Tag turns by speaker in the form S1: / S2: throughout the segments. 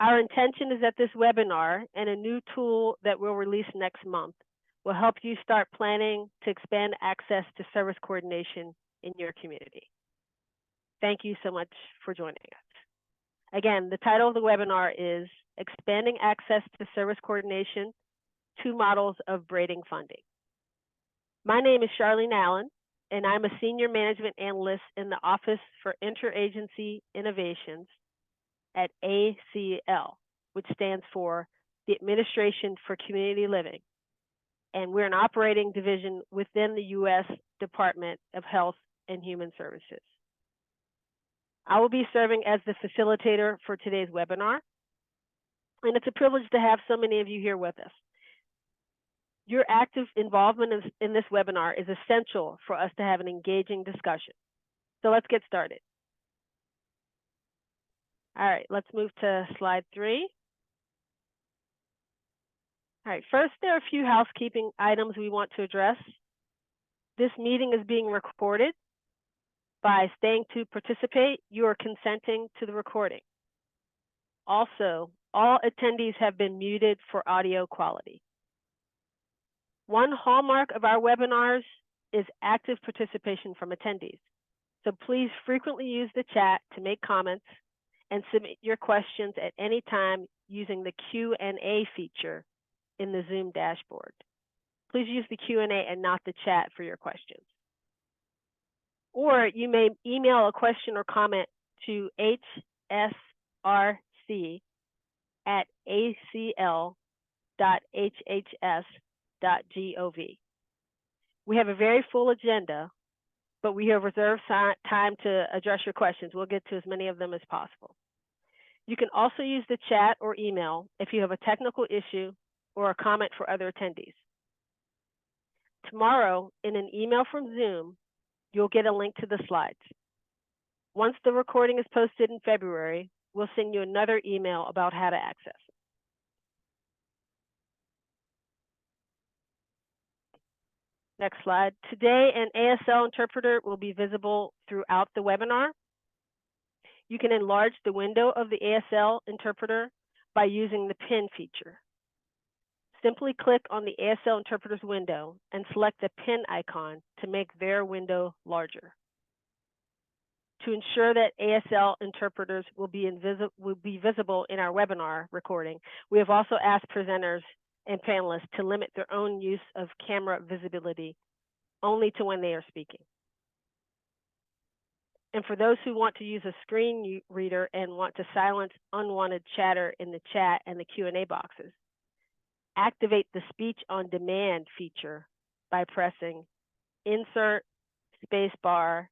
S1: Our intention is that this webinar and a new tool that we'll release next month will help you start planning to expand access to service coordination in your community. Thank you so much for joining us. Again, the title of the webinar is Expanding Access to Service Coordination, 2 Models of Braiding Funding. My name is Charlene Allen, and I'm a Senior Management Analyst in the Office for Interagency Innovations at ACL, which stands for the Administration for Community Living. And we're an operating division within the U.S. Department of Health and Human Services. I will be serving as the facilitator for today's webinar, and it's a privilege to have so many of you here with us. Your active involvement in this webinar is essential for us to have an engaging discussion. So let's get started. All right, let's move to slide 3. All right, first, there are a few housekeeping items we want to address. This meeting is being recorded. By staying to participate, you are consenting to the recording. Also, all attendees have been muted for audio quality. One hallmark of our webinars is active participation from attendees. So please frequently use the chat to make comments and submit your questions at any time using the Q&A feature in the Zoom dashboard. Please use the Q&A and not the chat for your questions. Or you may email a question or comment to hsrc@acl.hhs.gov. We have a very full agenda, but we have reserved time to address your questions. We'll get to as many of them as possible. You can also use the chat or email if you have a technical issue or a comment for other attendees. Tomorrow, in an email from Zoom, you'll get a link to the slides. Once the recording is posted in February, we'll send you another email about how to access it. Next slide. Today, an ASL interpreter will be visible throughout the webinar. You can enlarge the window of the ASL interpreter by using the pin feature. Simply click on the ASL interpreter's window and select the pin icon to make their window larger. To ensure that ASL interpreters will be visible in our webinar recording, we have also asked presenters and panelists to limit their own use of camera visibility only to when they are speaking. And for those who want to use a screen reader and want to silence unwanted chatter in the chat and the Q&A boxes, activate the speech on demand feature by pressing Insert, spacebar,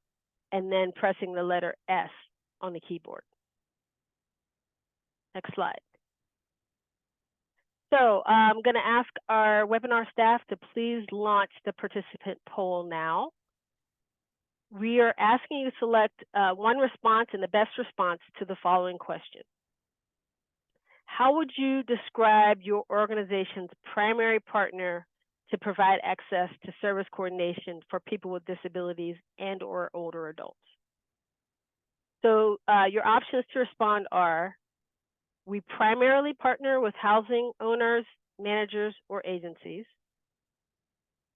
S1: and then pressing the letter S on the keyboard. Next slide. So I'm going to ask our webinar staff to please launch the participant poll now. We are asking you to select one response and the best response to the following question. How would you describe your organization's primary partner to provide access to service coordination for people with disabilities and or older adults? So your options to respond are: we primarily partner with housing owners, managers, or agencies.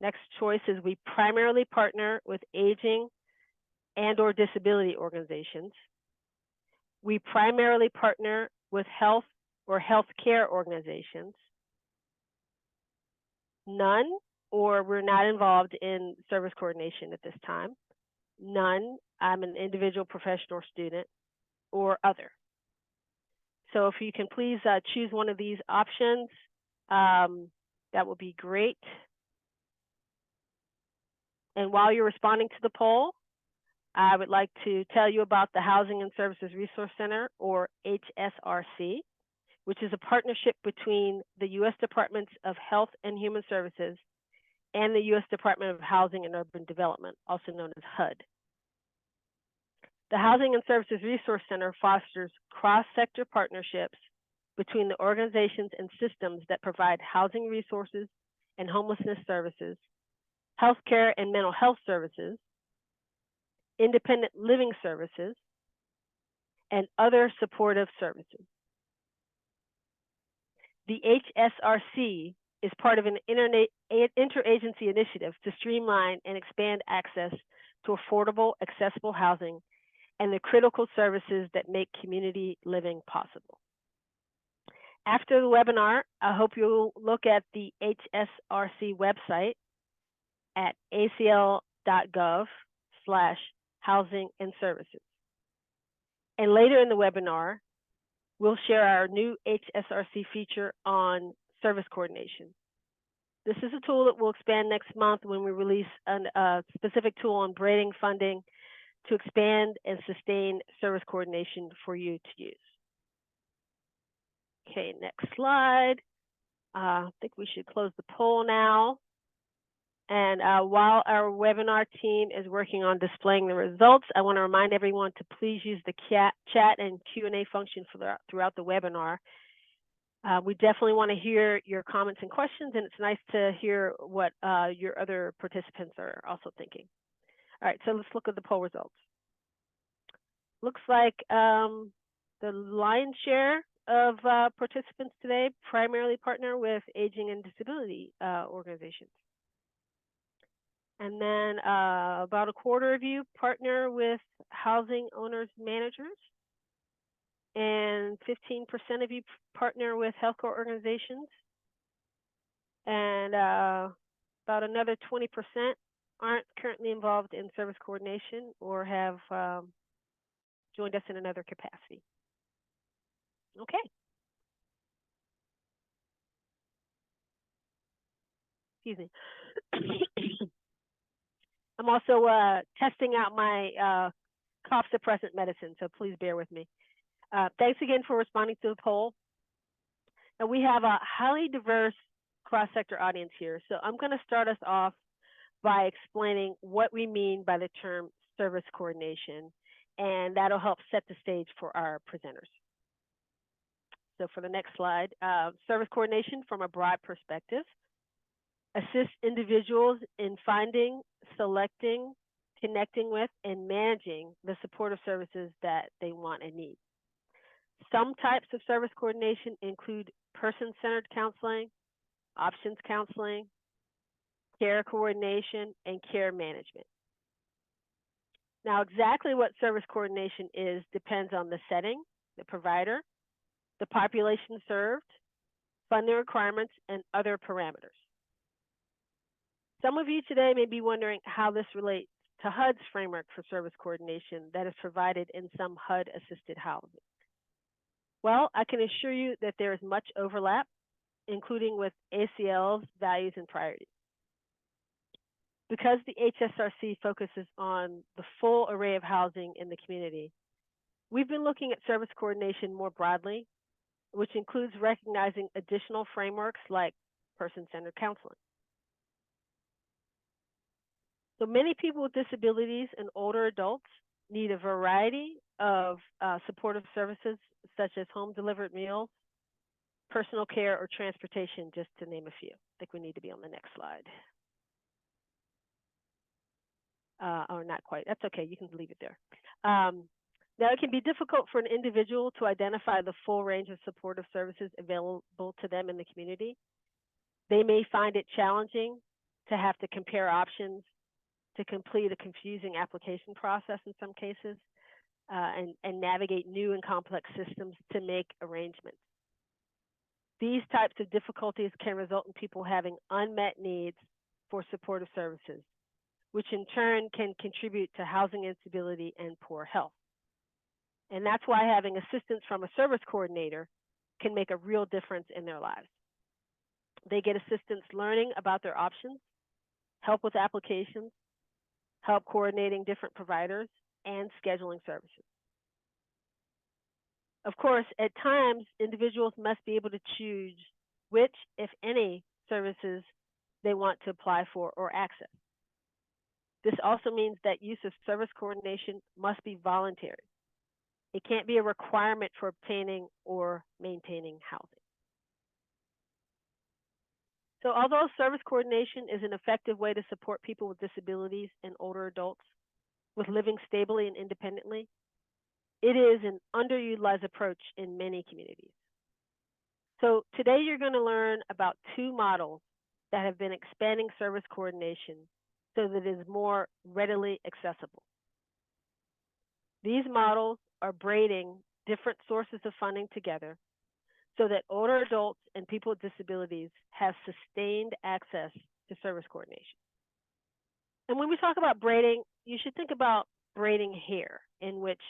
S1: Next choice is we primarily partner with aging and or disability organizations. We primarily partner with health or healthcare organizations. None, or we're not involved in service coordination at this time. None, I'm an individual professional or student, or other. So if you can please choose one of these options, that would be great. And while you're responding to the poll, I would like to tell you about the Housing and Services Resource Center, or HSRC, which is a partnership between the U.S. Departments of Health and Human Services and the U.S. Department of Housing and Urban Development, also known as HUD. The Housing and Services Resource Center fosters cross-sector partnerships between the organizations and systems that provide housing resources and homelessness services, healthcare and mental health services, independent living services, and other supportive services. The HSRC is part of an interagency initiative to streamline and expand access to affordable, accessible housing and the critical services that make community living possible. After the webinar, I hope you'll look at the HSRC website at acl.gov/housing and services. And later in the webinar, we'll share our new HSRC feature on service coordination. This is a tool that will expand next month when we release a specific tool on braiding funding to expand and sustain service coordination for you to use. Okay, next slide. I think we should close the poll now. And while our webinar team is working on displaying the results, I want to remind everyone to please use the chat and Q&A function throughout the webinar. We definitely want to hear your comments and questions, and it's nice to hear what your other participants are also thinking. All right, so let's look at the poll results. Looks like the lion's share of participants today primarily partner with aging and disability organizations. And then about a quarter of you partner with housing owners managers, and 15% of you partner with healthcare organizations, and about another 20% aren't currently involved in service coordination or have joined us in another capacity. Okay. Excuse me. I'm also testing out my cough suppressant medicine, so please bear with me. Thanks again for responding to the poll. Now we have a highly diverse cross-sector audience here, so I'm going to start us off by explaining what we mean by the term service coordination, and that'll help set the stage for our presenters. So for the next slide, service coordination from a broad perspective assists individuals in finding, selecting, connecting with, and managing the supportive services that they want and need. Some types of service coordination include person-centered counseling, options counseling, care coordination, and care management. Now, exactly what service coordination is depends on the setting, the provider, the population served, funding requirements, and other parameters. Some of you today may be wondering how this relates to HUD's framework for service coordination that is provided in some HUD-assisted housing. Well, I can assure you that there is much overlap, including with ACL's values and priorities. Because the HSRC focuses on the full array of housing in the community, we've been looking at service coordination more broadly, which includes recognizing additional frameworks like person-centered counseling. So many people with disabilities and older adults need a variety of supportive services, such as home-delivered meals, personal care, or transportation, just to name a few. I think we need to be on the next slide. Or not quite. That's okay. You can leave it there. Now, it can be difficult for an individual to identify the full range of supportive services available to them in the community. They may find it challenging to have to compare options, to complete a confusing application process in some cases, and navigate new and complex systems to make arrangements. These types of difficulties can result in people having unmet needs for supportive services, which in turn can contribute to housing instability and poor health. And that's why having assistance from a service coordinator can make a real difference in their lives. They get assistance learning about their options, help with applications, help coordinating different providers, and scheduling services. Of course, at times, individuals must be able to choose which, if any, services they want to apply for or access. This also means that use of service coordination must be voluntary. It can't be a requirement for obtaining or maintaining housing. So although service coordination is an effective way to support people with disabilities and older adults with living stably and independently, it is an underutilized approach in many communities. So today you're going to learn about two models that have been expanding service coordination so that it is more readily accessible. These models are braiding different sources of funding together so that older adults and people with disabilities have sustained access to service coordination. And when we talk about braiding, you should think about braiding hair, in which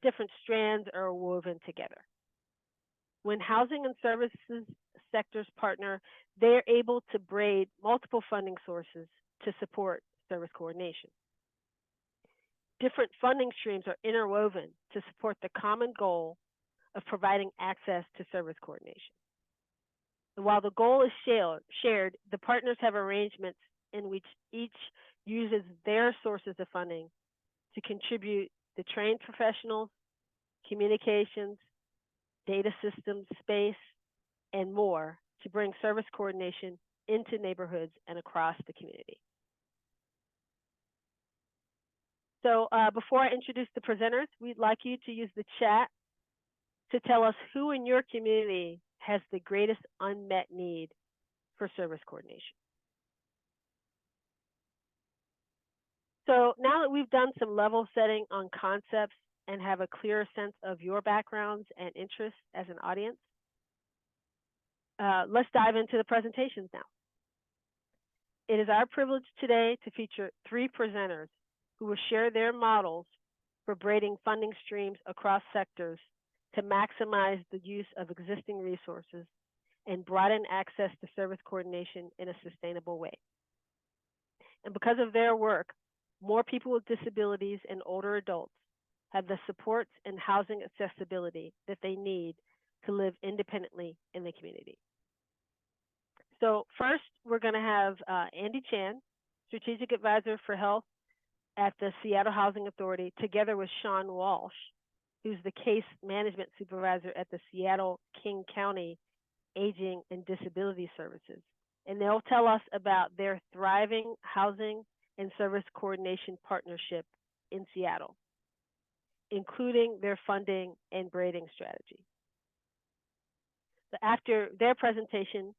S1: different strands are woven together. When housing and services sectors partner, they're able to braid multiple funding sources to support service coordination. Different funding streams are interwoven to support the common goal of providing access to service coordination. And while the goal is shared, the partners have arrangements in which each uses their sources of funding to contribute the trained professionals, communications, data systems, space, and more to bring service coordination into neighborhoods and across the community. So before I introduce the presenters, we'd like you to use the chat to tell us who in your community has the greatest unmet need for service coordination. So now that we've done some level setting on concepts and have a clearer sense of your backgrounds and interests as an audience, let's dive into the presentations now. It is our privilege today to feature three presenters who will share their models for braiding funding streams across sectors to maximize the use of existing resources and broaden access to service coordination in a sustainable way. And because of their work, more people with disabilities and older adults have the supports and housing accessibility that they need to live independently in the community. So first, we're going to have Andy Chan, Strategic Advisor for Health at the Seattle Housing Authority, together with Sean Walsh, who's the Case Management Supervisor at the Seattle King County Aging and Disability Services. And they'll tell us about their thriving housing and service coordination partnership in Seattle, including their funding and braiding strategy. So after their presentation,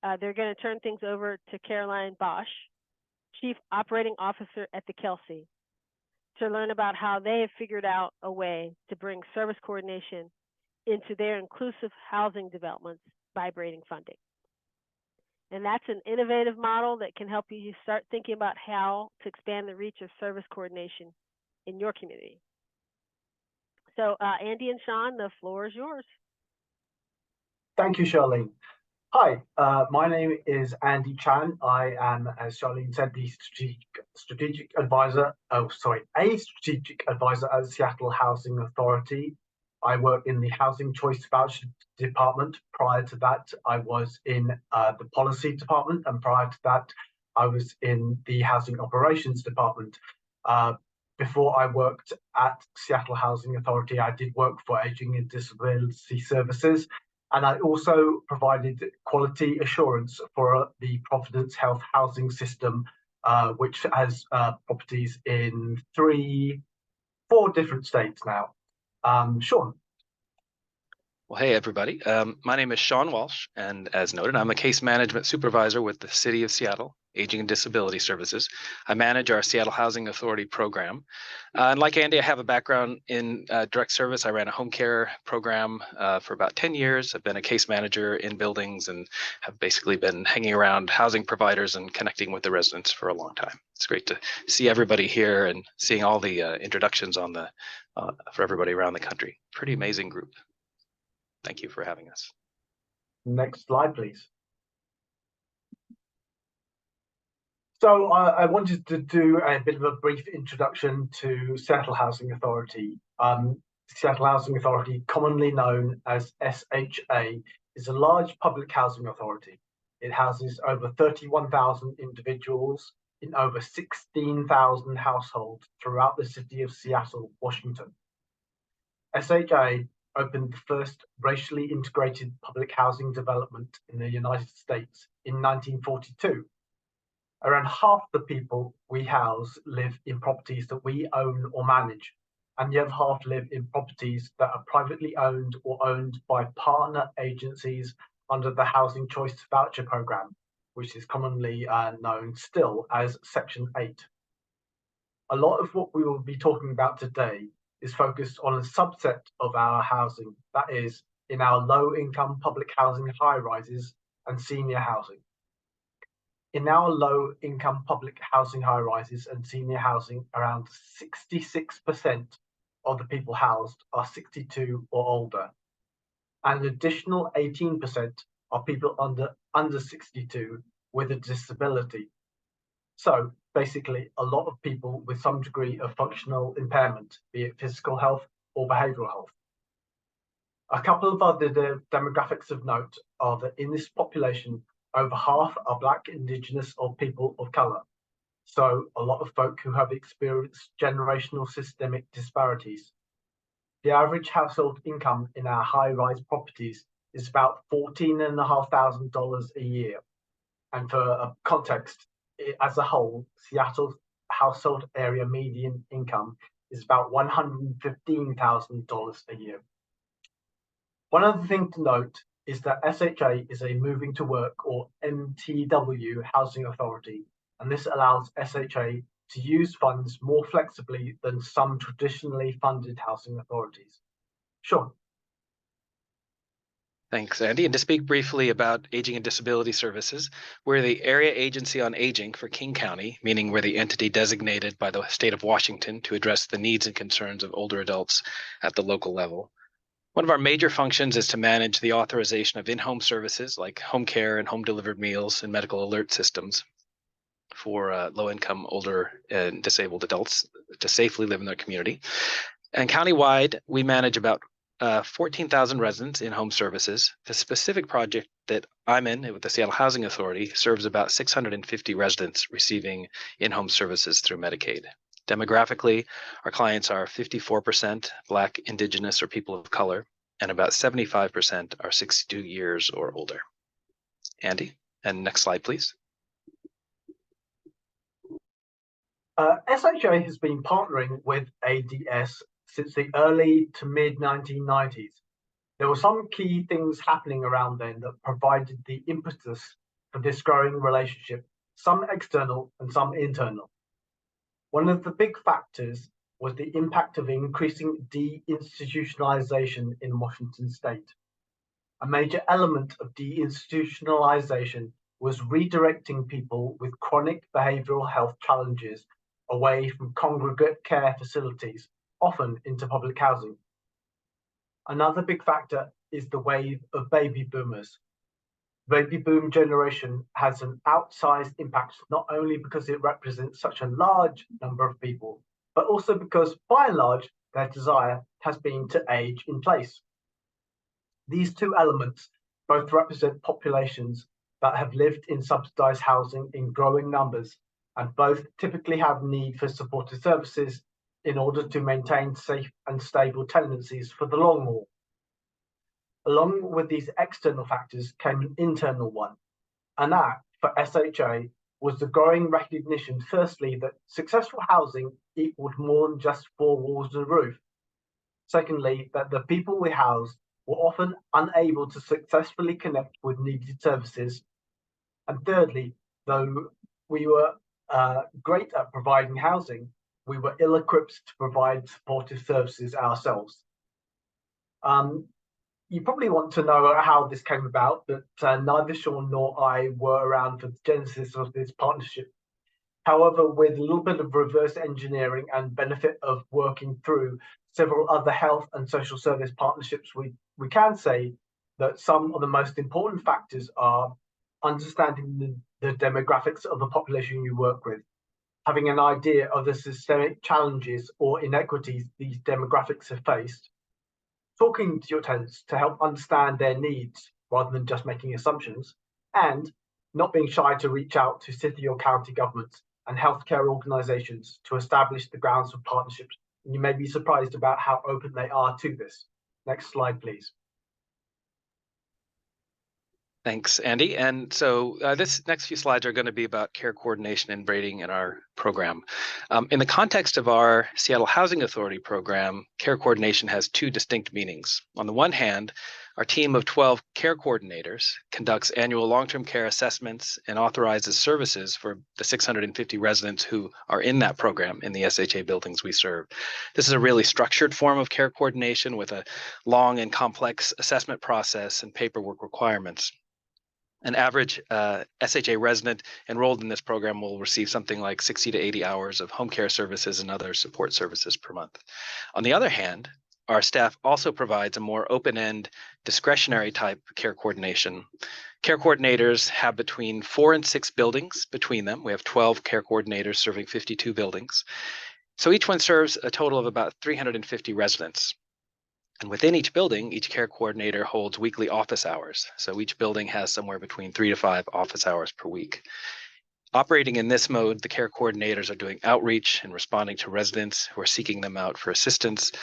S1: they're going to turn things over to Caroline Bosch, Chief Operating Officer at the Kelsey, to learn about how they have figured out a way to bring service coordination into their inclusive housing developments by braiding funding. And that's an innovative model that can help you start thinking about how to expand the reach of service coordination in your community. So Andy and Sean, the floor is yours.
S2: Thank you, Charlene. Hi, my name is Andy Chan. I am, as Charlene said, the strategic advisor. A strategic advisor at the Seattle Housing Authority. I work in the Housing Choice Voucher Department. Prior to that, I was in the Policy Department, and prior to that, I was in the Housing Operations Department. Before I worked at Seattle Housing Authority, I did work for Aging and Disability Services, and I also provided quality assurance for the Providence Health Housing System, which has properties in 4 different states now. Sean.
S3: Well, hey, everybody. My name is Sean Walsh, and as noted, I'm a case management supervisor with the City of Seattle Aging and Disability Services. I manage our Seattle Housing Authority program. And like Andy, I have a background in direct service. I ran a home care program for about 10 years. I've been a case manager in buildings and have basically been hanging around housing providers and connecting with the residents for a long time. It's great to see everybody here and seeing all the introductions on the for everybody around the country. Pretty amazing group. Thank you for having us.
S2: Next slide, please. So I wanted to do a bit of a brief introduction to Seattle Housing Authority. Seattle Housing Authority, commonly known as SHA, is a large public housing authority. It houses over 31,000 individuals in over 16,000 households throughout the city of Seattle, Washington. SHA opened the first racially integrated public housing development in the United States in 1942. Around half the people we house live in properties that we own or manage, and the other half live in properties that are privately owned or owned by partner agencies under the Housing Choice Voucher Programme, which is commonly known still as Section 8. A lot of what we will be talking about today is focused on a subset of our housing, that is, in our low-income public housing high-rises and senior housing. In our low-income public housing high-rises and senior housing, around 66% of the people housed are 62 or older. An additional 18% are people under 62 with a disability. So basically, a lot of people with some degree of functional impairment, be it physical health or behavioural health. A couple of other demographics of note are that in this population, over half are Black, Indigenous, or people of colour. So a lot of folk who have experienced generational systemic disparities. The average household income in our high-rise properties is about $14,500 a year. And for context, as a whole, Seattle's household area median income is about $115,000 a year. One other thing to note is that SHA is a moving to work, or MTW, housing authority, and this allows SHA to use funds more flexibly than some traditionally funded housing authorities. Sean.
S3: Thanks, Andy. And to speak briefly about Aging and Disability Services, we're the Area Agency on Aging for King County, meaning we're the entity designated by the state of Washington to address the needs and concerns of older adults at the local level. One of our major functions is to manage the authorization of in-home services like home care and home-delivered meals and medical alert systems for low-income, older, and disabled adults to safely live in their community. And countywide, we manage about 14,000 residents in home services. The specific project that I'm in with the Seattle Housing Authority serves about 650 residents receiving in-home services through Medicaid. Demographically, our clients are 54% Black, Indigenous, or people of color, and about 75% are 62 years or older. Andy, and next slide, please.
S2: SHA has been partnering with ADS since the early to mid 1990s. There were some key things happening around then that provided the impetus for this growing relationship, some external and some internal. One of the big factors was the impact of increasing deinstitutionalization in Washington state. A major element of deinstitutionalization was redirecting people with chronic behavioral health challenges away from congregate care facilities, often into public housing. Another big factor is the wave of baby boomers. Baby boom generation has an outsized impact, not only because it represents such a large number of people, but also because, by and large, their desire has been to age in place. These two elements both represent populations that have lived in subsidized housing in growing numbers, and both typically have need for supportive services in order to maintain safe and stable tenancies for the long haul. Along with these external factors came an internal one, and that, for SHA, was the growing recognition, firstly, that successful housing equaled more than just four walls and a roof. Secondly, that the people we housed were often unable to successfully connect with needed services. And thirdly, though we were great at providing housing, we were ill-equipped to provide supportive services ourselves. You probably want to know how this came about, but neither Sean nor I were around for the genesis of this partnership. However, with a little bit of reverse engineering and benefit of working through several other health and social service partnerships, we can say that some of the most important factors are understanding the demographics of the population you work with, having an idea of the systemic challenges or inequities these demographics have faced, talking to your tenants to help understand their needs rather than just making assumptions, and not being shy to reach out to city or county governments and healthcare organizations to establish the grounds for partnerships. And you may be surprised about how open they are to this. Next slide, please.
S3: Thanks, Andy. And so this next few slides are going to be about care coordination and braiding in our program. In the context of our Seattle Housing Authority program, care coordination has two distinct meanings. On the one hand, Our team of 12 care coordinators conducts annual long-term care assessments and authorizes services for the 650 residents who are in that program in the SHA buildings we serve. This is a really structured form of care coordination with a long and complex assessment process and paperwork requirements. An average SHA resident enrolled in this program will receive something like 60 to 80 hours of home care services and other support services per month. On the other hand, our staff also provides a more open-end, discretionary type care coordination. Care coordinators have between 4 and 6 buildings between them. We have 12 care coordinators serving 52 buildings. So each one serves a total of about 350 residents. And within each building, each care coordinator holds weekly office hours. So each building has somewhere between 3 to 5 office hours per week. Operating in this mode, the care coordinators are doing outreach and responding to residents who are seeking them out for assistance,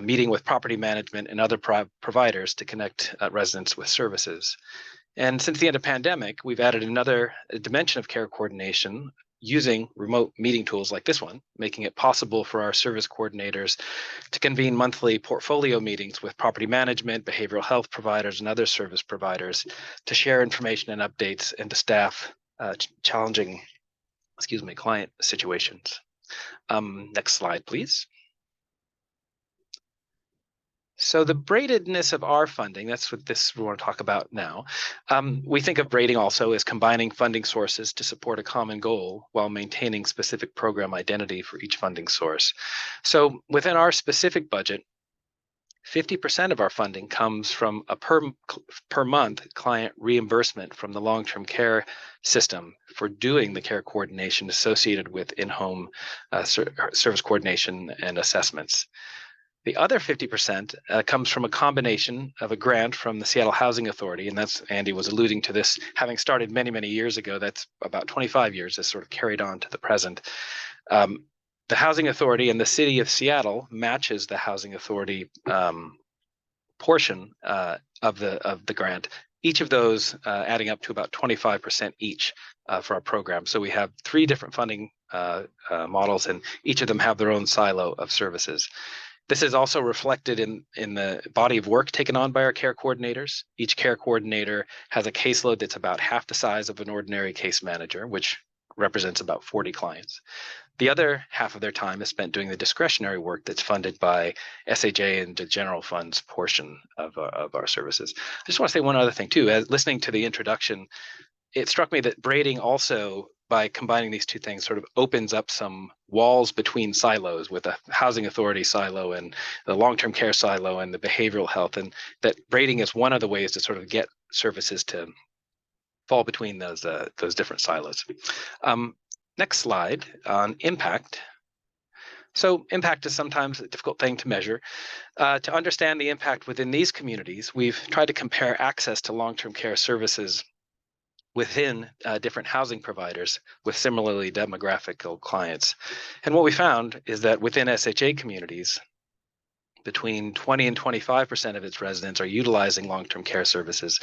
S3: meeting with property management and other providers to connect residents with services. And since the end of the pandemic, we've added another dimension of care coordination using remote meeting tools like this one, making it possible for our service coordinators to convene monthly portfolio meetings with property management, behavioral health providers, and other service providers to share information and updates and to staff challenging, client situations. Next slide, please. So the braidedness of our funding, that's what we want to talk about now. We think of braiding also as combining funding sources to support a common goal while maintaining specific program identity for each funding source. So within our specific budget, 50% of our funding comes from a per month client reimbursement from the long-term care system for doing the care coordination associated with in-home service coordination and assessments. The other 50% comes from a combination of a grant from the Seattle Housing Authority, and that's, Andy was alluding to this, having started many, many years ago. That's about 25 years, has sort of carried on to the present. The Housing Authority and the City of Seattle matches the Housing Authority portion of the grant. Each of those adding up to about 25% each for our program. So we have 3 different funding models, and each of them have their own silo of services. This is also reflected in the body of work taken on by our care coordinators. Each care coordinator has a caseload that's about half the size of an ordinary case manager, which represents about 40 clients. The other half of their time is spent doing the discretionary work that's funded by SHA and the general funds portion of our services. I just want to say one other thing too. As listening to the introduction, it struck me that braiding also, by combining these two things, sort of opens up some walls between silos, with the housing authority silo and the long-term care silo and the behavioral health, and that braiding is one of the ways to sort of get services to fall between those different silos. Next slide on impact. So impact is sometimes a difficult thing to measure. To understand the impact within these communities, we've tried to compare access to long-term care services within different housing providers with similarly demographic clients. And what we found is that within SHA communities, between 20 and 25% of its residents are utilizing long-term care services.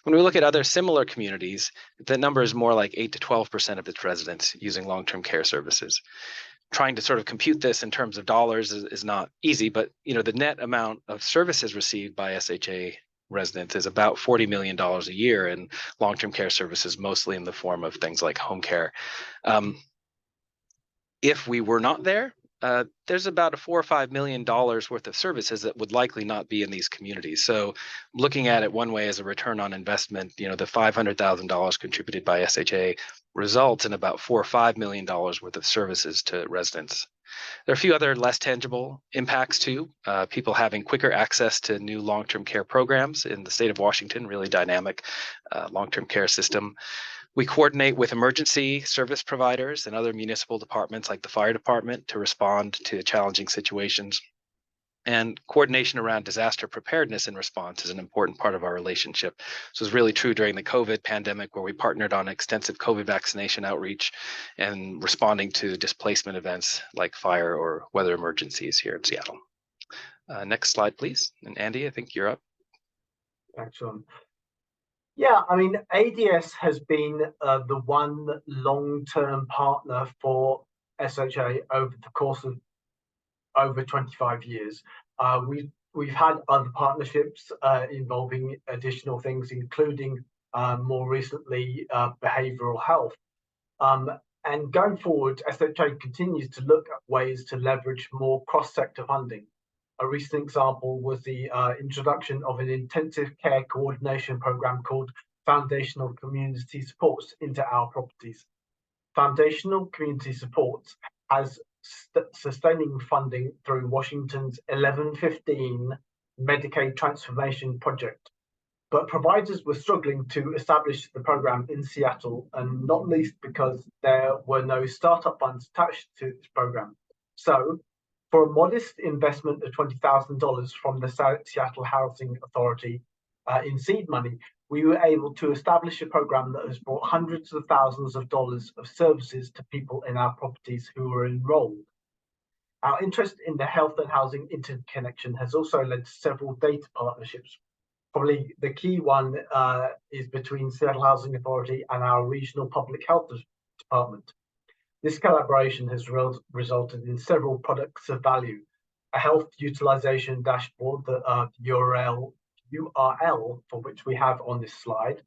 S3: When we look at other similar communities, the number is more like 8 to 12% of its residents using long-term care services. Trying to sort of compute this in terms of dollars is not easy, but the net amount of services received by SHA residents is about $40 million a year in long-term care services, mostly in the form of things like home care. If we were not there, there's about $4 or $5 million worth of services that would likely not be in these communities. So looking at it one way as a return on investment, the $500,000 contributed by SHA results in about $4 or $5 million worth of services to residents. There are a few other less tangible impacts too. People having quicker access to new long-term care programs in the state of Washington, really dynamic long-term care system. We coordinate with emergency service providers and other municipal departments like the fire department to respond to challenging situations. And coordination around disaster preparedness and response is an important part of our relationship. This was really true during the COVID pandemic, where we partnered on extensive COVID vaccination outreach and responding to displacement events like fire or weather emergencies here in Seattle. Next slide, please. And Andy, I think you're up.
S2: Excellent. Yeah, I mean, ADS has been the one long-term partner for SHA over the course of over 25 years. we've had other partnerships involving additional things, including more recently behavioural health. And going forward, SHA continues to look at ways to leverage more cross-sector funding. A recent example was the introduction of an intensive care coordination program called Foundational Community Supports into our properties. Foundational Community Supports has sustaining funding through Washington's 1115 Medicaid Transformation Project. But providers were struggling to establish the program in Seattle, and not least because there were no startup funds attached to this program. So, for a modest investment of $20,000 from the Seattle Housing Authority in seed money, we were able to establish a program that has brought hundreds of thousands of dollars of services to people in our properties who were enrolled. Our interest in the health and housing interconnection has also led to several data partnerships. Probably the key one is between Seattle Housing Authority and our regional public health department. This collaboration has resulted in several products of value: a health utilization dashboard, the URL for which we have on this slide.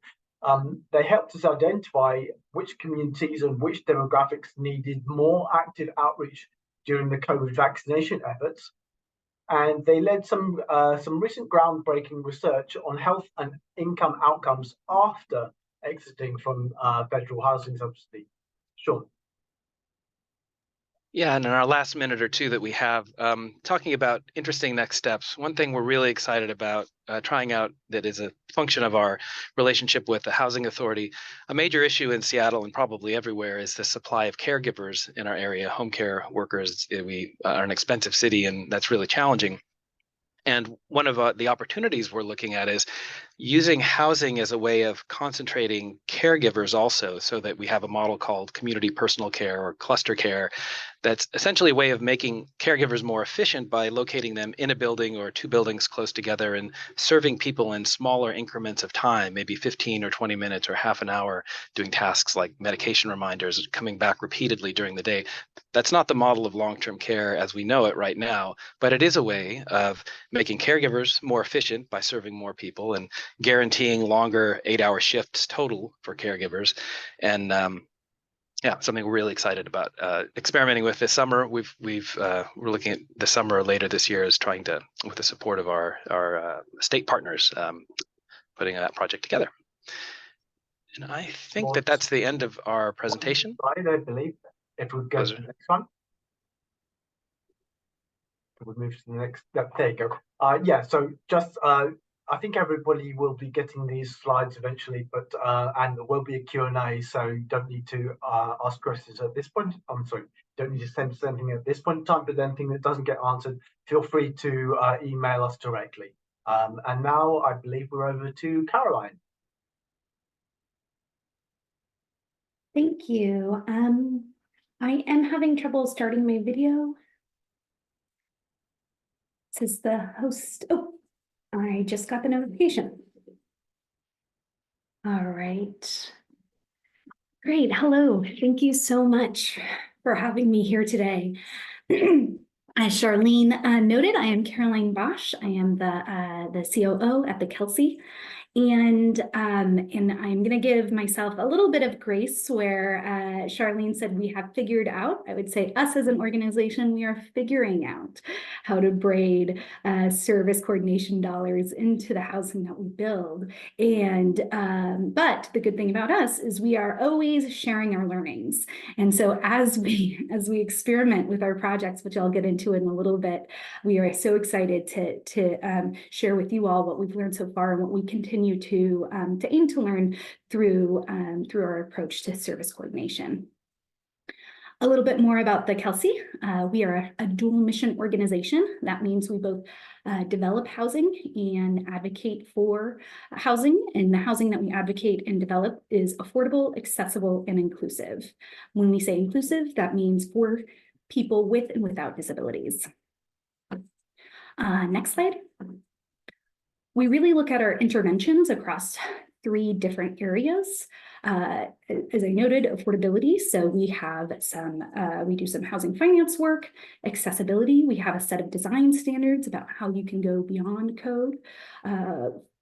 S2: They helped us identify which communities and which demographics needed more active outreach during the COVID vaccination efforts. And they led some recent groundbreaking research on health and income outcomes after exiting from federal housing subsidy. Sean.
S3: Yeah, and in our last minute or two that we have, talking about interesting next steps, one thing we're really excited about trying out that is a function of our relationship with the Housing Authority. A major issue in Seattle and probably everywhere is the supply of caregivers in our area, home care workers. We are an expensive city, and that's really challenging. And one of the opportunities we're looking at is using housing as a way of concentrating caregivers also, so that we have a model called community personal care or cluster care. That's essentially a way of making caregivers more efficient by locating them in a building or two buildings close together and serving people in smaller increments of time, maybe 15 or 20 minutes or half an hour, doing tasks like medication reminders, coming back repeatedly during the day. That's not the model of long-term care as we know it right now, but it is a way of making caregivers more efficient by serving more people and guaranteeing longer 8-hour shifts total for caregivers. And yeah, something we're really excited about experimenting with this summer. We're looking at the summer later this year as trying to, with the support of our state partners, putting that project together. And I think that's the end of our presentation.
S2: Slide, I believe. If we go to the next one. We'll move to the next. There you go. Yeah, so just I think everybody will be getting these slides eventually, but and there will be a Q&A, so you don't need to ask questions at this point. I'm sorry, don't need to send us anything at this point in time, but anything that doesn't get answered, feel free to email us directly. And now I believe we're over to Caroline.
S4: Thank you. I am having trouble starting my video. This is the host. Oh, I just got the notification. All right. Great. Hello. Thank you so much for having me here today. As Charlene noted, I am Caroline Bosch. I am the COO at the Kelsey. And I'm going to give myself a little bit of grace where Charlene said we have figured out. I would say us as an organization, we are figuring out how to braid service coordination dollars into the housing that we build. And but the good thing about us is we are always sharing our learnings. And so as we experiment with our projects, which I'll get into in a little bit, we are so excited to share with you all what we've learned so far and what we continue to aim to learn through our approach to service coordination. A little bit more about the Kelsey. We are a dual mission organization. That means we both develop housing and advocate for housing. And the housing that we advocate and develop is affordable, accessible, and inclusive. When we say inclusive, that means for people with and without disabilities. Next slide. We really look at our interventions across three different areas. As I noted, affordability. So we have we do some housing finance work. Accessibility, we have a set of design standards about how you can go beyond code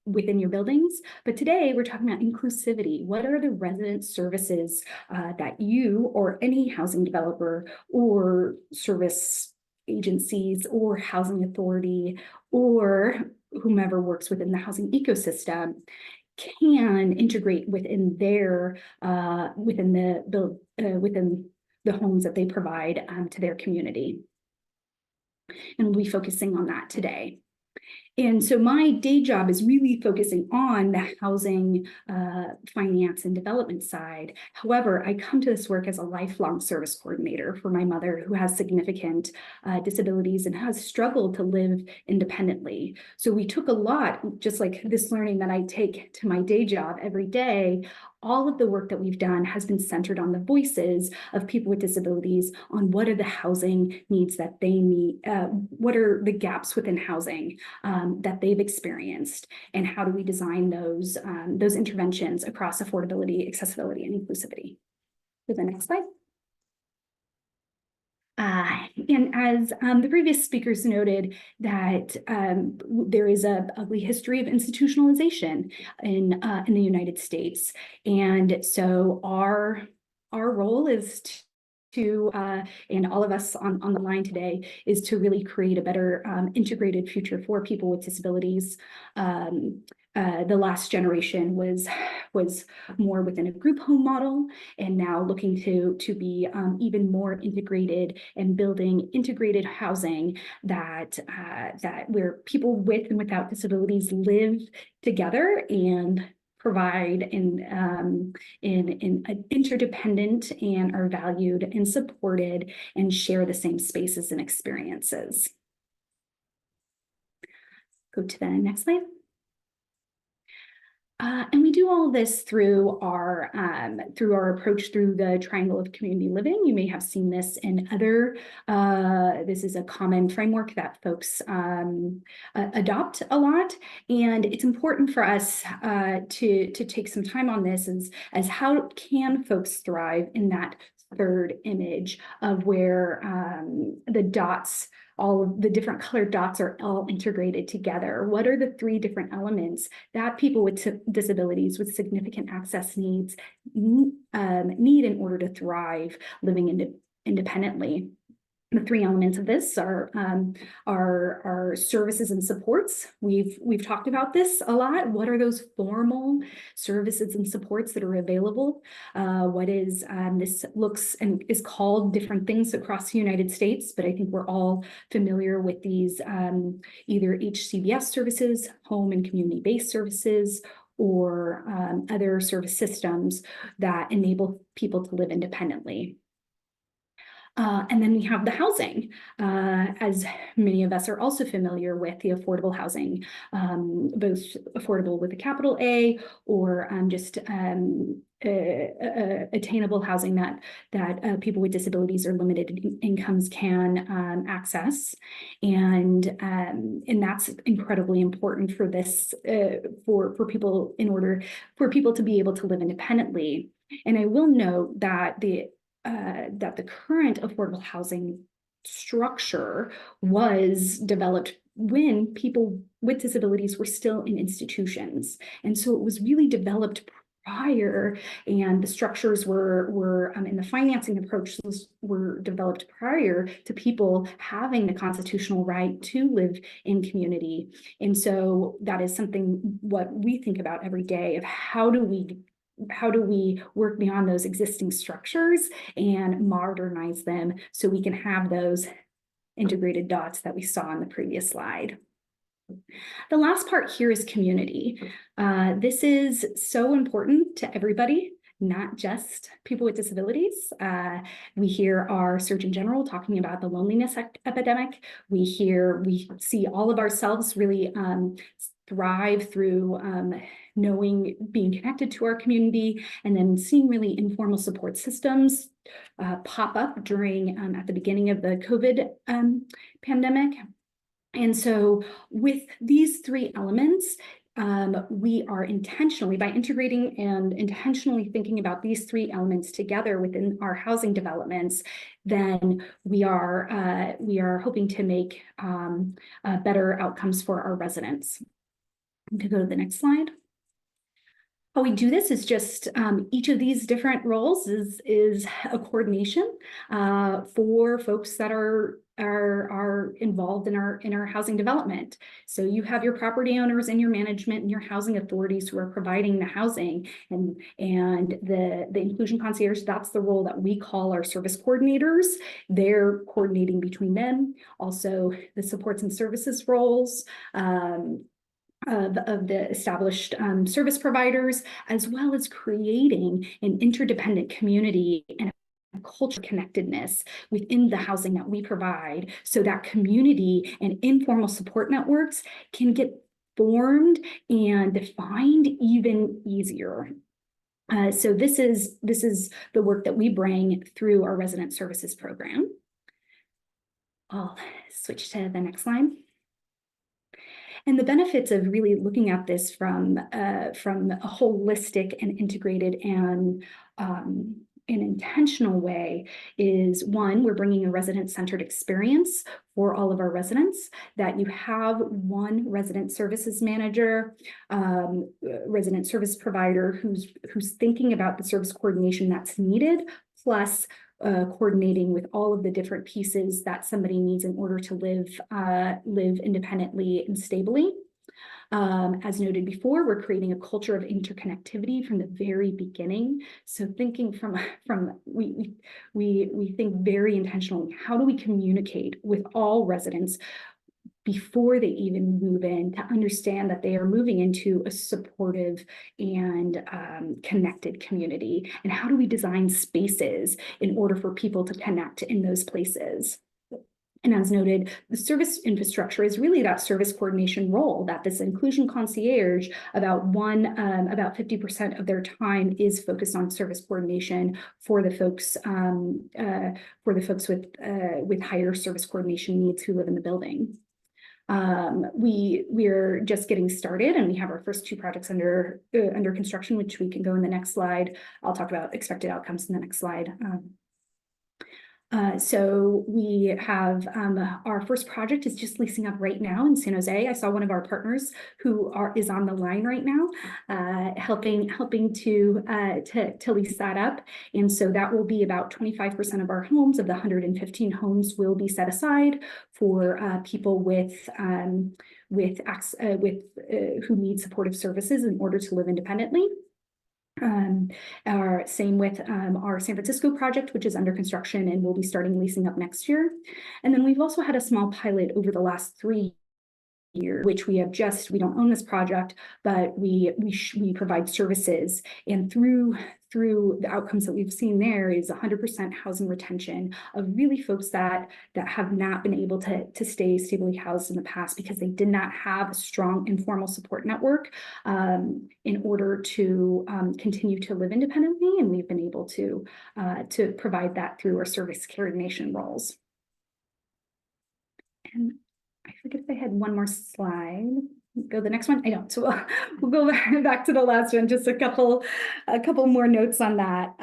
S4: within your buildings. But today we're talking about inclusivity. What are the resident services that you or any housing developer or service agencies or housing authority or whomever works within the housing ecosystem can integrate within their within the homes that they provide to their community. And we'll be focusing on that today. And so my day job is really focusing on the housing, finance, and development side. However, I come to this work as a lifelong service coordinator for my mother who has significant disabilities and has struggled to live independently. So we took a lot, just like this learning that I take to my day job every day. All of the work that we've done has been centered on the voices of people with disabilities, on what are the housing needs that they need, what are the gaps within housing that they've experienced, and how do we design those interventions across affordability, accessibility, and inclusivity. To the next slide. And as the previous speakers noted, that there is an ugly history of institutionalization in the United States, and so our role is to and all of us on the line today is to really create a better integrated future for people with disabilities. The last generation was more within a group home model, and now looking to be even more integrated and building integrated housing that where people with and without disabilities live together and provide in interdependent and are valued and supported and share the same spaces and experiences. Go to the next slide. And we do all this through our approach through the triangle of community living. You may have seen this in other, this is a common framework that folks adopt a lot. And it's important for us to take some time on this as how can folks thrive in that third image of where the dots, all of the different colored dots are all integrated together. What are the three different elements that people with disabilities with significant access needs need in order to thrive living independently? The three elements of this are services and supports. We've talked about this a lot. What are those formal services and supports that are available? What is this looks and is called different things across the United States, but I think we're all familiar with these either HCBS services, home and community-based services, or other service systems that enable people to live independently. And then we have the housing, as many of us are also familiar with the affordable housing, both affordable with a capital A or just attainable housing that people with disabilities or limited incomes can access, and that's incredibly important for this for people in order for people to be able to live independently. And I will note that the current affordable housing structure was developed when people with disabilities were still in institutions. And so it was really developed prior, and the structures were and the financing approaches were developed prior to people having the constitutional right to live in community. And so that is something what we think about every day of how do we work beyond those existing structures and modernize them so we can have those integrated dots that we saw on the previous slide. The last part here is community. This is so important to everybody, not just people with disabilities. We hear our Surgeon General talking about the loneliness epidemic. We see all of ourselves really thrive through knowing, being connected to our community, and then seeing really informal support systems pop up during at the beginning of the COVID pandemic. And so with these three elements, we are intentionally, by integrating and intentionally thinking about these three elements together within our housing developments, then we are hoping to make better outcomes for our residents. To go to the next slide. How we do this is just each of these different roles is a coordination for folks that are involved in our housing development. So you have your property owners and your management and your housing authorities who are providing the housing, and the inclusion concierge, that's the role that we call our service coordinators. They're coordinating between them. Also the supports and services roles, of the established service providers, as well as creating an interdependent community and a culture connectedness within the housing that we provide, so that community and informal support networks can get formed and defined even easier. So this is the work that we bring through our resident services program. I'll switch to the next slide. And the benefits of really looking at this from a holistic and integrated and an intentional way is, one, we're bringing a resident-centered experience for all of our residents, that you have one resident services manager, resident service provider who's thinking about the service coordination that's needed, plus coordinating with all of the different pieces that somebody needs in order to live independently and stably. As noted before, we're creating a culture of interconnectivity from the very beginning. So thinking we think very intentionally, how do we communicate with all residents before they even move in, to understand that they are moving into a supportive and connected community? And how do we design spaces in order for people to connect in those places? And as noted, the service infrastructure is really that service coordination role, that this inclusion concierge, about 50% of their time is focused on service coordination for the folks with higher service coordination needs who live in the building. We're just getting started, and we have our first two projects under construction, which we can go in the next slide. I'll talk about expected outcomes in the next slide. So we have our first project is just leasing up right now in San Jose. I saw one of our partners who is on the line right now, helping to lease that up. And so that will be about 25% of our homes. Of the 115 homes will be set aside for people who need supportive services in order to live independently. Same with our San Francisco project, which is under construction and will be starting leasing up next year. And then we've also had a small pilot over the last 3 years, which we don't own this project, but we provide services. And through the outcomes that we've seen there is 100% housing retention of really folks that have not been able to stay stably housed in the past because they did not have a strong informal support network in order to continue to live independently. And we've been able to provide that through our service coordination roles. And I forget if I had one more slide. Go to the next one. I don't. So we'll go back to the last one. Just a couple more notes on that.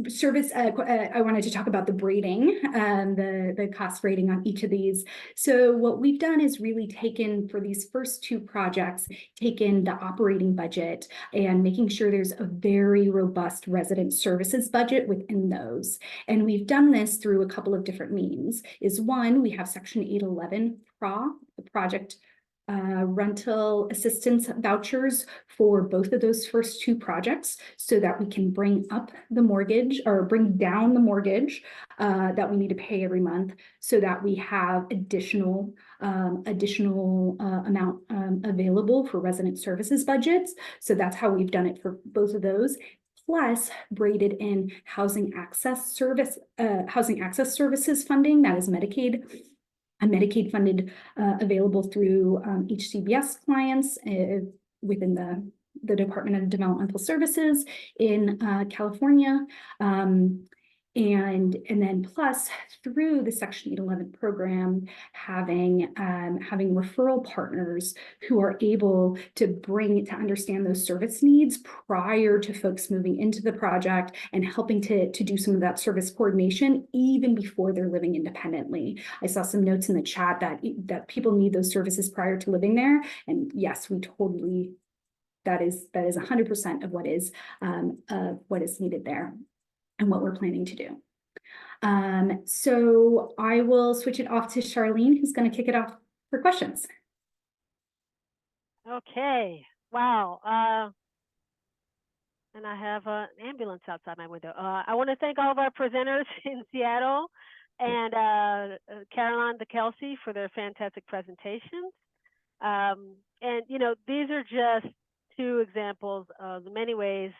S4: Service. I wanted to talk about the braiding, the cost braiding on each of these. So what we've done is really taken, for these first two projects, taken the operating budget and making sure there's a very robust resident services budget within those. And we've done this through a couple of different means. Is one, we have Section 811 the project rental assistance vouchers for both of those first two projects, so that we can bring up the mortgage or bring down the mortgage that we need to pay every month, so that we have additional amount available for resident services budgets. So that's how we've done it for both of those. Plus braided in housing access services funding, that is Medicaid funded, available through HCBS clients within the Department of Developmental Services in California. And then plus through the Section 811 program, having referral partners who are able to understand those service needs prior to folks moving into the project, and helping to do some of that service coordination even before they're living independently. I saw some notes in the chat that people need those services prior to living there. And yes, we totally, that is 100% of what is needed there, and what we're planning to do. So I will switch it off to Charlene, who's going to kick it off for questions.
S1: Okay. Wow. And I have an ambulance outside my window. I want to thank all of our presenters in Seattle, and Caroline DeKelsey for their fantastic presentations. And, you know, these are just two examples of the many ways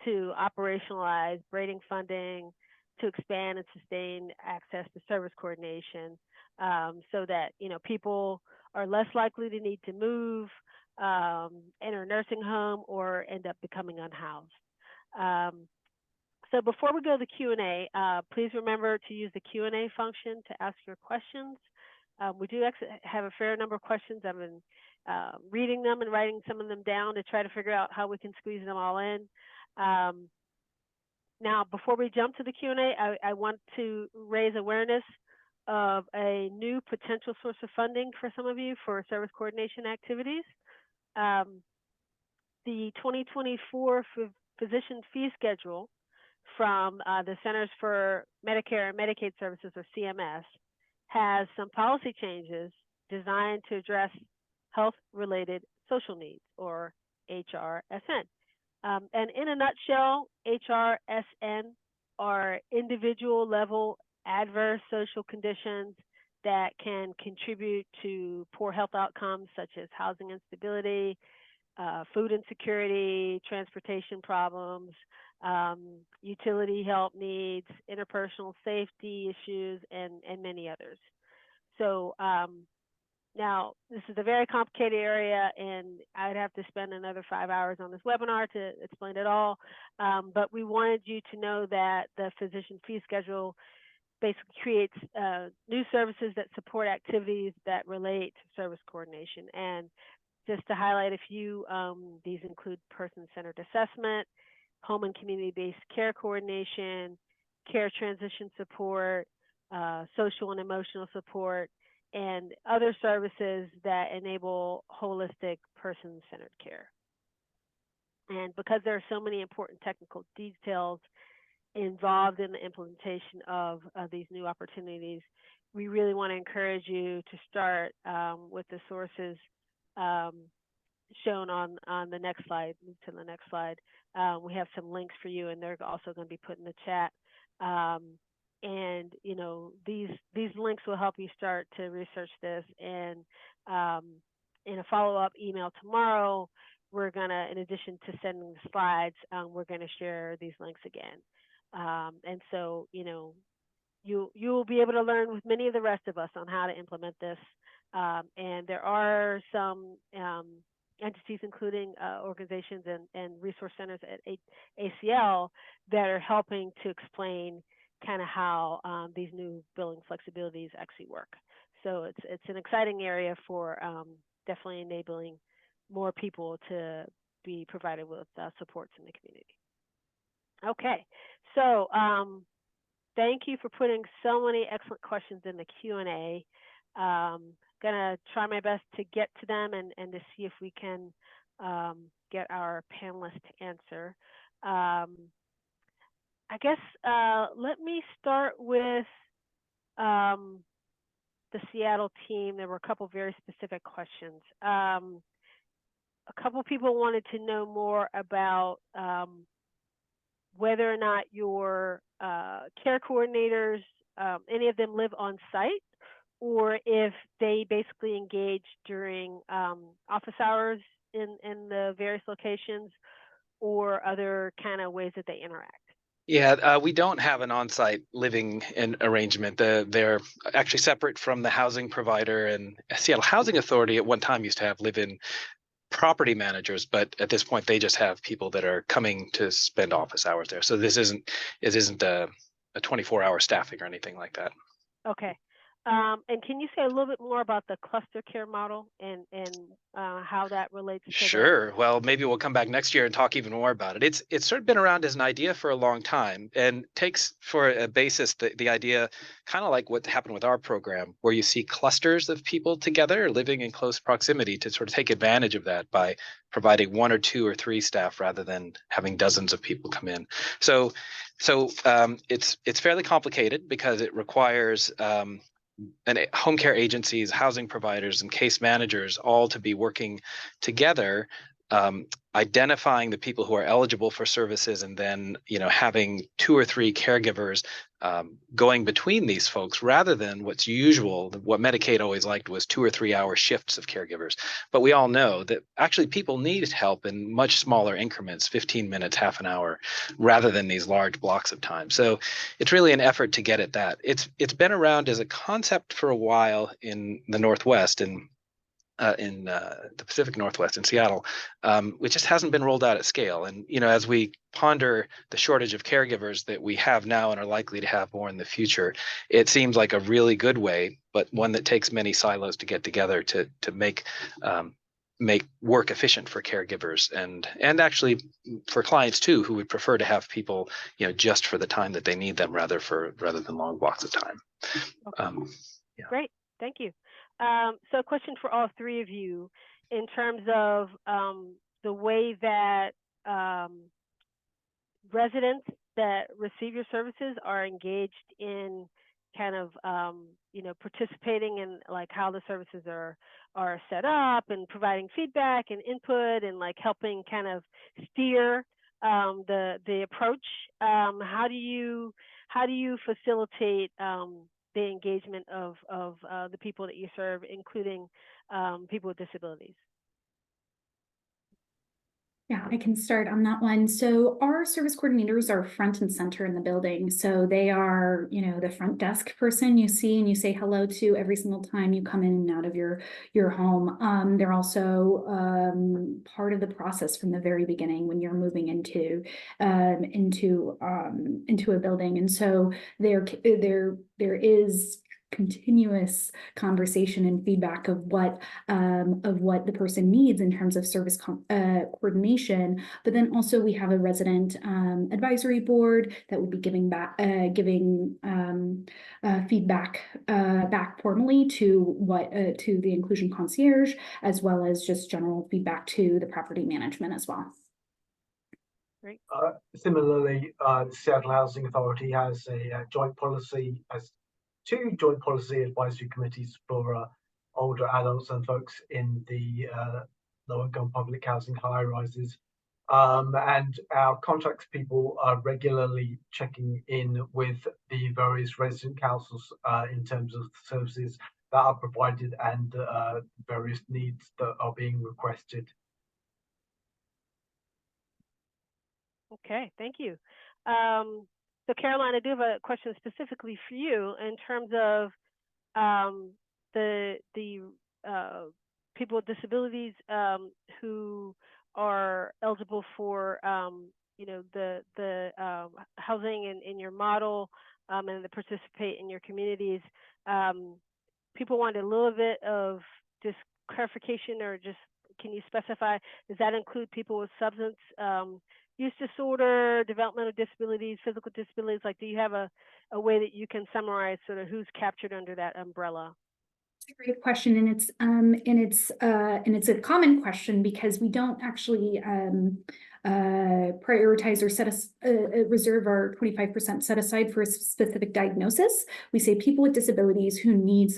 S1: to operationalize braiding funding, to expand and sustain access to service coordination, so that, you know, people are less likely to need to move, enter a nursing home, or end up becoming unhoused. So before we go to the Q&A, please remember to use the Q&A function to ask your questions. We do have a fair number of questions. I've been reading them and writing some of them down to try to figure out how we can squeeze them all in. Now, before we jump to the Q&A, I want to raise awareness of a new potential source of funding for some of you for service coordination activities. The 2024 physician fee schedule from the Centers for Medicare and Medicaid Services, or CMS, has some policy changes designed to address health-related social needs, or HRSN. And in a nutshell, HRSN are individual-level adverse social conditions that can contribute to poor health outcomes, such as housing instability, food insecurity, transportation problems, utility help needs, interpersonal safety issues, and many others. So now, this is a very complicated area, and I'd have to spend another 5 hours on this webinar to explain it all. But we wanted you to know that the physician fee schedule basically creates new services that support activities that relate to service coordination. And just to highlight a few, these include person-centered assessment, home and community-based care coordination, care transition support, social and emotional support, and other services that enable holistic person-centered care. And because there are so many important technical details involved in the implementation of these new opportunities, we really want to encourage you to start with the sources shown on the next slide. Move to the next slide. We have some links for you, and they're also going to be put in the chat. And you know, these links will help you start to research this. And in a follow-up email tomorrow, we're gonna, in addition to sending the slides, we're gonna share these links again. And so, you know, you will be able to learn with many of the rest of us on how to implement this. And there are some entities, including organizations and resource centers at ACL, that are helping to explain kind of how these new billing flexibilities actually work. So it's an exciting area for definitely enabling more people to be provided with supports in the community. Okay, so thank you for putting so many excellent questions in the Q&A. Gonna try my best to get to them and to see if we can get our panelists to answer. I guess let me start with the Seattle team. There were a couple very specific questions. A couple people wanted to know more about whether or not your care coordinators, any of them live on site, or if they basically engage during office hours in the various locations, or other kind of ways that they interact.
S3: Yeah, we don't have an on-site living arrangement. They're actually separate from the housing provider, and Seattle Housing Authority at one time used to have live-in property managers, but at this point they just have people that are coming to spend office hours there. So this isn't a 24-hour staffing or anything like that.
S1: Okay. And can you say a little bit more about the cluster care model and how that relates to
S3: Sure. Well, maybe we'll come back next year and talk even more about it. It's sort of been around as an idea for a long time and takes for a basis the idea, kind of like what happened with our program, where you see clusters of people together living in close proximity to sort of take advantage of that by providing 1 or 2 or 3 staff rather than having dozens of people come in. So it's fairly complicated because it requires and home care agencies, housing providers, and case managers all to be working together, identifying the people who are eligible for services, and then having 2 or 3 caregivers going between these folks, rather than what's usual. What Medicaid always liked was 2 or 3 hour shifts of caregivers. But we all know that actually people need help in much smaller increments, 15 minutes, half an hour, rather than these large blocks of time. So it's really an effort to get at that. It's been around as a concept for a while in the Northwest and in the Pacific Northwest in Seattle, which just hasn't been rolled out at scale. And as we ponder the shortage of caregivers that we have now and are likely to have more in the future, it seems like a really good way, but one that takes many silos to get together to make work efficient for caregivers and actually for clients too, who would prefer to have people just for the time that they need them rather than long blocks of time.
S1: Okay. Yeah. Great, thank you. So a question for all 3 of you in terms of the way that residents that receive your services are engaged in kind of participating in like how the services are set up and providing feedback and input and like helping kind of steer the approach. How do you facilitate the engagement of the people that you serve, including people with disabilities?
S4: Yeah, I can start on that one. So our service coordinators are front and center in the building. So they are, the front desk person you see and you say hello to every single time you come in and out of your home. They're also part of the process from the very beginning when you're moving into a building. And so there is continuous conversation and feedback of what the person needs in terms of service coordination. But then also we have a resident advisory board that will be giving feedback back formally to the inclusion concierge, as well as just general feedback to the property management as well.
S1: Great.
S2: Similarly, the Seattle Housing Authority has a joint policy, as 2 joint policy advisory committees for older adults and folks in the low-income public housing high-rises. And our contracts people are regularly checking in with the various resident councils in terms of the services that are provided and various needs that are being requested.
S1: Okay, thank you. So Caroline, I do have a question specifically for you in terms of the people with disabilities who are eligible for the housing in your model and to participate in your communities. People wanted a little bit of just clarification, or just can you specify, does that include people with substance use disorder, developmental disabilities, physical disabilities? Like, do you have a way that you can summarize sort of who's captured under that umbrella?
S4: It's a great question, and it's a common question because we don't actually prioritize or reserve our 25% set aside for a specific diagnosis. We say people with disabilities who need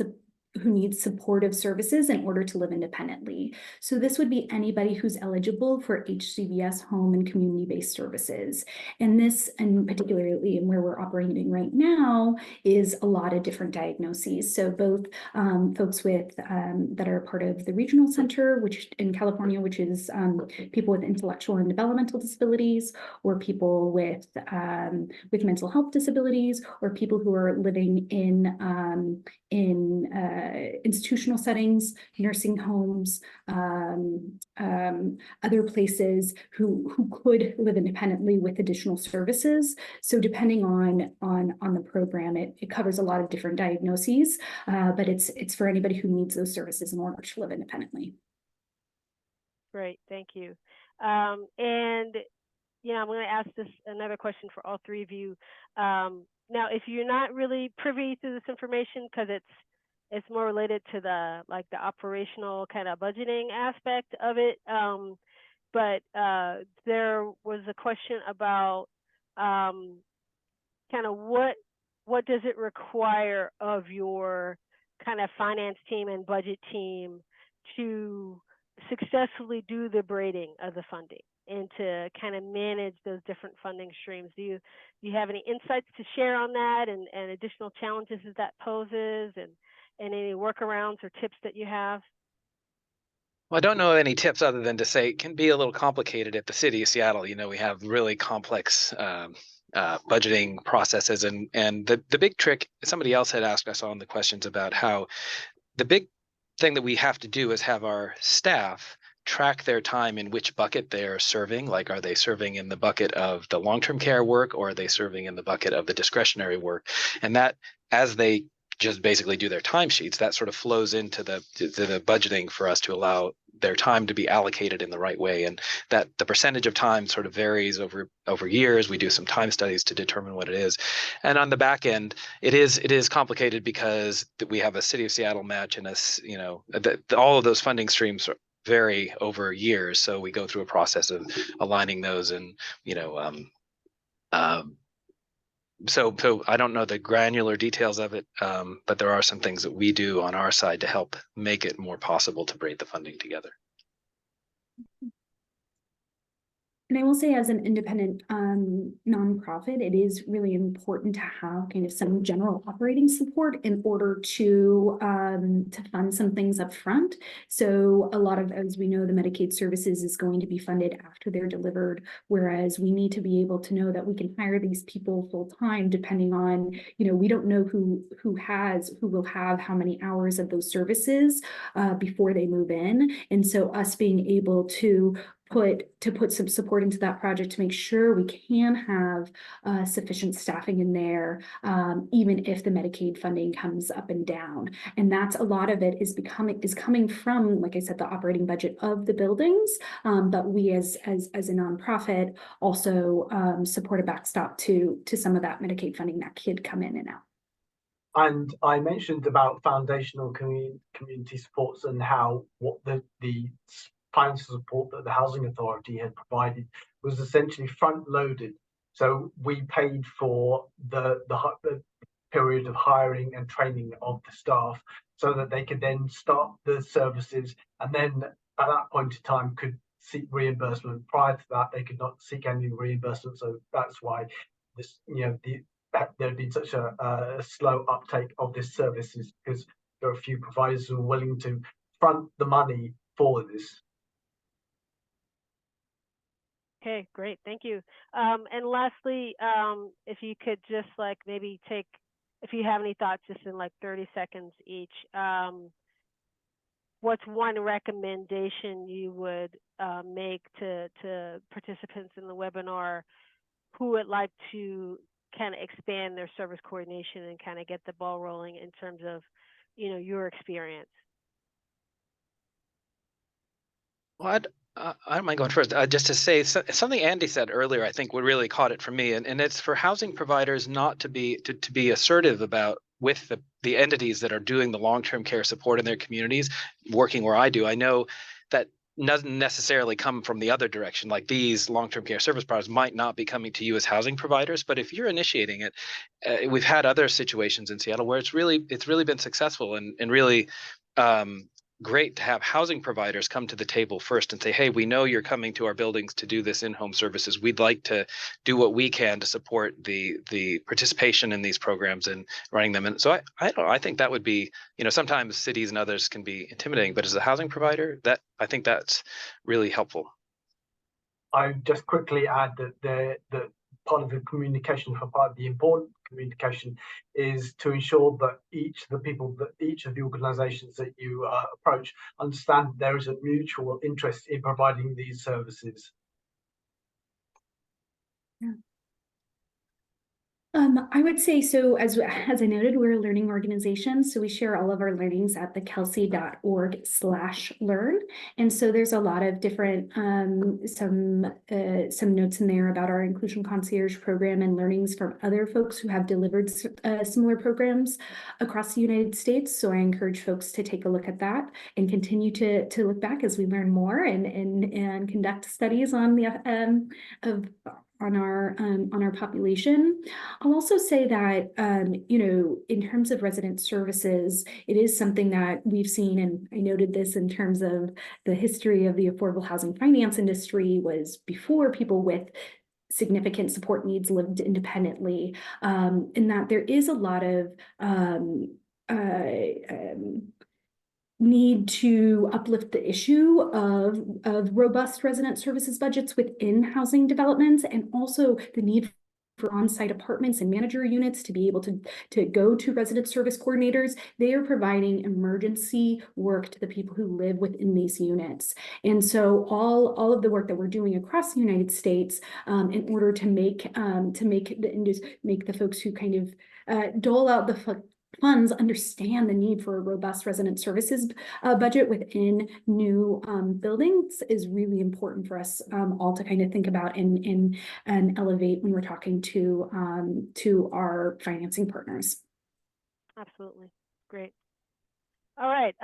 S4: supportive services in order to live independently. So this would be anybody who's eligible for HCBS home and community-based services. And this, and particularly in where we're operating right now, is a lot of different diagnoses. So both folks with that are part of the regional center, which in California, which is people with intellectual and developmental disabilities, or people with mental health disabilities, or people who are living in institutional settings, nursing homes, other places who could live independently with additional services. So depending on the program, it covers a lot of different diagnoses, but it's for anybody who needs those services in order to live independently.
S1: Great, thank you. And yeah, I'm going to ask this another question for all three of you. Now, if you're not really privy to this information, because it's more related to the operational kind of budgeting aspect of it, but there was a question about kind of what does it require of your kind of finance team and budget team to successfully do the braiding of the funding and to kind of manage those different funding streams? Do you have any insights to share on that, and additional challenges that poses, and any workarounds or tips that you have?
S3: Well, I don't know any tips other than to say it can be a little complicated at the city of Seattle. You know, we have really complex budgeting processes, and the big trick, somebody else had asked us on the questions about how the big thing that we have to do is have our staff track their time in which bucket they're serving. Like, are they serving in the bucket of the long-term care work, or are they serving in the bucket of the discretionary work? And that, as they just basically do their timesheets, that sort of flows into the budgeting for us to allow their time to be allocated in the right way. And that the percentage of time sort of varies over years. We do some time studies to determine what it is. And on the back end, it is complicated because we have a City of Seattle match, and all of those funding streams vary over years. So we go through a process of aligning those, and so I don't know the granular details of it, but there are some things that we do on our side to help make it more possible to braid the funding together.
S4: And I will say, as an independent nonprofit, it is really important to have kind of some general operating support in order to fund some things up front. So a lot of, as we know, the Medicaid services is going to be funded after they're delivered, whereas we need to be able to know that we can hire these people full time, depending on, we don't know who will have how many hours of those services before they move in. And so us being able to put some support into that project to make sure we can have sufficient staffing in there, even if the Medicaid funding comes up and down. And that's, a lot of it is coming from, like I said, the operating budget of the buildings. But we as a nonprofit also support a backstop to some of that Medicaid funding that could come in and out.
S2: And I mentioned about foundational community supports and how what the financial support that the Housing Authority had provided was essentially front-loaded. So we paid for the period of hiring and training of the staff, so that they could then start the services, and then at that point in time could seek reimbursement. Prior to that, they could not seek any reimbursement. So that's why this, there had been such a slow uptake of this services, because there are a few providers who are willing to front the money for this.
S1: Okay, great, thank you. And lastly, if you could just maybe if you have any thoughts, just in 30 seconds each, what's one recommendation you would make to participants in the webinar who would like to kind of expand their service coordination and kind of get the ball rolling in terms of, your experience?
S3: Well, I don't mind going first. Just to say something Andy said earlier, I think what really caught it for me, and it's for housing providers not to be assertive about with the entities that are doing the long-term care support in their communities, working where I do. I know that doesn't necessarily come from the other direction. Like, these long-term care service providers might not be coming to you as housing providers, but if you're initiating it, we've had other situations in Seattle where it's really been successful and really great to have housing providers come to the table first and say, hey, we know you're coming to our buildings to do this in-home services. We'd like to do what we can to support the participation in these programs and running them. And so I think that would be, sometimes cities and others can be intimidating, but as a housing provider, I think that's really helpful.
S2: I just quickly add that part of the communication, for part of the important communication is to ensure that each of the organisations that you approach understand there is a mutual interest in providing these services.
S4: Yeah. I would say so, as I noted, we're a learning organization, so we share all of our learnings at the kelsey.org/learn. And so there's a lot of different, some notes in there about our inclusion concierge program and learnings from other folks who have delivered similar programs across the United States. So I encourage folks to take a look at that and continue to look back as we learn more and conduct studies on the on our population. I'll also say that, in terms of resident services, it is something that we've seen, and I noted this in terms of the history of the affordable housing finance industry was before people with significant support needs lived independently, in that there is a lot of need to uplift the issue of robust resident services budgets within housing developments, and also the need for on-site apartments and manager units to be able to go to resident service coordinators. They are providing emergency work to the people who live within these units. And so all of the work that we're doing across the United States, in order to make the folks who kind of dole out the funds understand the need for a robust resident services budget within new buildings is really important for us all to kind of think about and elevate when we're talking to our financing partners.
S1: Absolutely. Great. All right.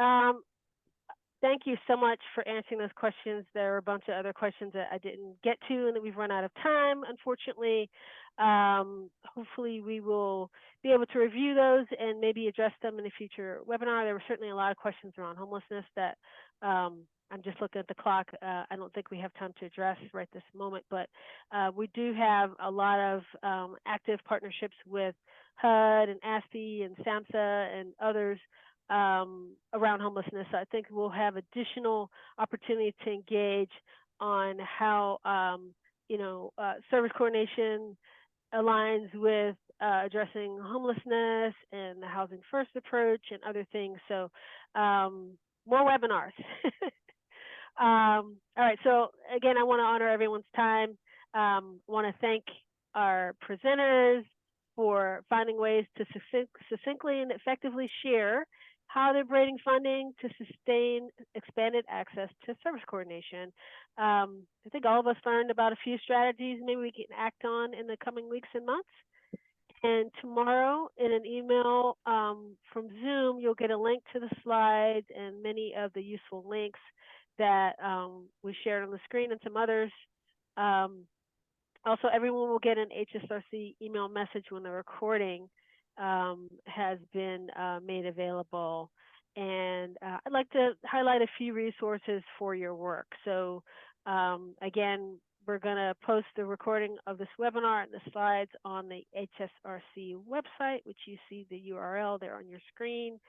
S1: Thank you so much for answering those questions. There are a bunch of other questions that I didn't get to and that we've run out of time, unfortunately. Hopefully we will be able to review those and maybe address them in a future webinar. There were certainly a lot of questions around homelessness that I'm just looking at the clock. I don't think we have time to address right this moment, but we do have a lot of active partnerships with HUD and ASPE and SAMHSA and others around homelessness. I think we'll have additional opportunity to engage on how service coordination aligns with addressing homelessness and the housing first approach and other things. So more webinars. All right, so again, I want to honor everyone's time. Want to thank our presenters for finding ways to succinctly and effectively share how they're braiding funding to sustain expanded access to service coordination. I think all of us learned about a few strategies maybe we can act on in the coming weeks and months. And tomorrow in an email from Zoom, you'll get a link to the slides and many of the useful links that we shared on the screen and some others. Also, everyone will get an HSRC email message when the recording has been made available. And I'd like to highlight a few resources for your work. So again, we're going to post the recording of this webinar and the slides on the HSRC website, which you see the URL there on your screen.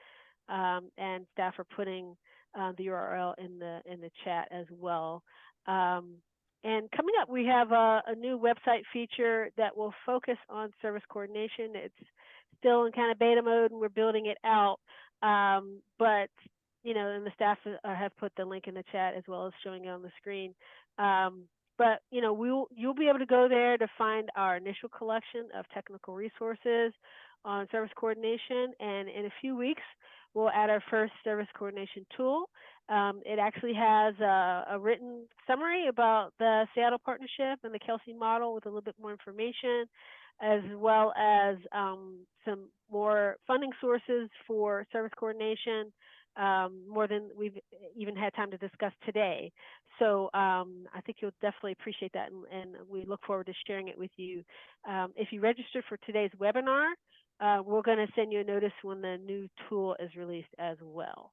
S1: And staff are putting the URL in the chat as well. And coming up, we have a new website feature that will focus on service coordination. It's still in kind of beta mode and we're building it out. But, and the staff have put the link in the chat as well as showing it on the screen. But, you'll be able to go there to find our initial collection of technical resources on service coordination. And in a few weeks, we'll add our first service coordination tool. It actually has a written summary about the Seattle partnership and the Kelsey model with a little bit more information, as well as some more funding sources for service coordination, more than we've even had time to discuss today. So I think you'll definitely appreciate that, and we look forward to sharing it with you. If you register for today's webinar, we're going to send you a notice when the new tool is released as well.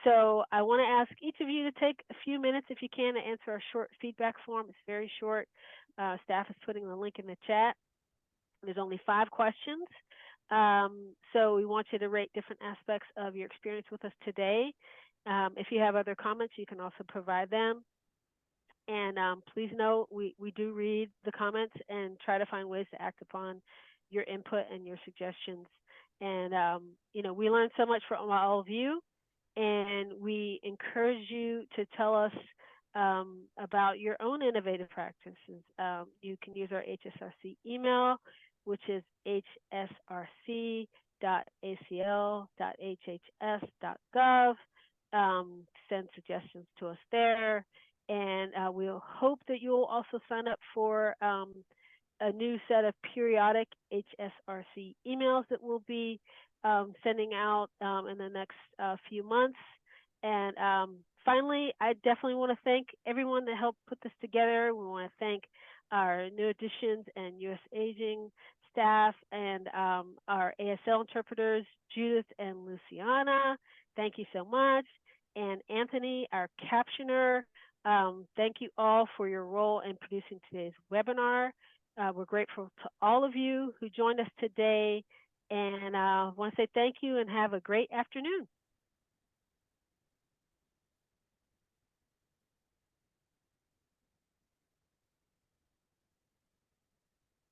S1: So I want to ask each of you to take a few minutes, if you can, to answer our short feedback form. It's very short. Staff is putting the link in the chat. There's only 5 questions. So we want you to rate different aspects of your experience with us today. If you have other comments, you can also provide them. And please note, we do read the comments and try to find ways to act upon your input and your suggestions. And, you know, we learned so much from all of you, and we encourage you to tell us about your own innovative practices. You can use our HSRC email, which is hsrc.acl.hhs.gov. Send suggestions to us there, and we'll hope that you'll also sign up for a new set of periodic HSRC emails that we'll be sending out in the next few months. And finally, I definitely want to thank everyone that helped put this together. We want to thank our new additions and U.S. Aging staff and our ASL interpreters, Judith and Luciana. Thank you so much. And Anthony, our captioner. Thank you all for your role in producing today's webinar. We're grateful to all of you who joined us today, and I want to say thank you and have a great afternoon.